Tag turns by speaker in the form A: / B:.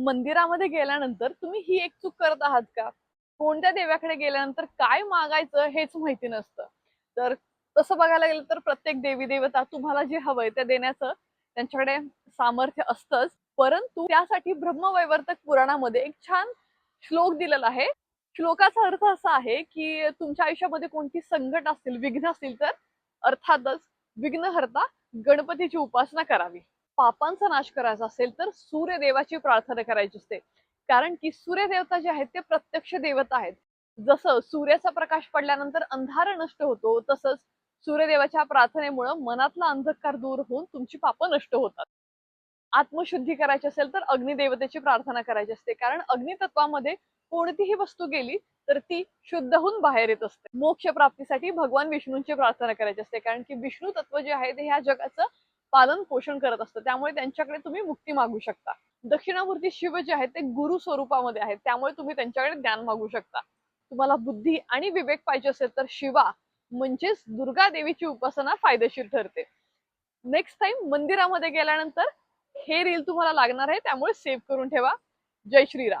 A: मंदिरामध्ये गेल्यानंतर तुम्ही ही एक चूक करत आहात का? कोणत्या देवाकडे गेल्यानंतर काय मागायचं हेच माहिती नसतं. तर तसं बघायला गेलं तर प्रत्येक देवी देवता तुम्हाला जे हवंय ते देण्याचं त्यांच्याकडे सामर्थ्य असतंच. परंतु त्यासाठी ब्रह्मवैवर्तक पुराणामध्ये एक छान श्लोक दिलेला आहे. श्लोकाचा अर्थ असा आहे की तुमच्या आयुष्यामध्ये कोणती संकट असतील, विघ्न असतील तर अर्थातच विघ्नहर्ता गणपतीची उपासना करावी. पापांचा नाश करायचा असेल तर सूर्यदेवाची प्रार्थना करायची असते. कारण की सूर्यदेवता जे आहेत ते प्रत्यक्ष देवता आहेत. जसं सूर्याचा प्रकाश पडल्यानंतर अंधार नष्ट होतो, तसंच सूर्यदेवाच्या प्रार्थनेमुळे मनातला अंधकार दूर होऊन तुमची पापं नष्ट होतात. आत्मशुद्धी करायची असेल तर अग्निदेवतेची प्रार्थना करायची असते. कारण अग्नितत्वामध्ये कोणतीही वस्तू गेली तर ती शुद्ध होऊन बाहेर येत असते. मोक्ष प्राप्तीसाठी भगवान विष्णूंची प्रार्थना करायची असते. कारण की विष्णू तत्व जे आहे ते ह्या जगाचं पालन पोषण करत असतं. त्यामुळे त्यांच्याकडे तुम्ही मुक्ती मागू शकता. दक्षिणामूर्ती शिव जे आहेत ते गुरु स्वरूपामध्ये आहेत. त्यामुळे तुम्ही त्यांच्याकडे ज्ञान मागू शकता. तुम्हाला बुद्धी आणि विवेक पाहिजे असेल तर शिवा म्हणजेच दुर्गा देवीची उपासना फायदेशीर ठरते. नेक्स्ट टाइम मंदिरामध्ये गेल्यानंतर हे रील तुम्हाला लागणार आहे, त्यामुळे सेव्ह करून ठेवा. जय श्रीराम.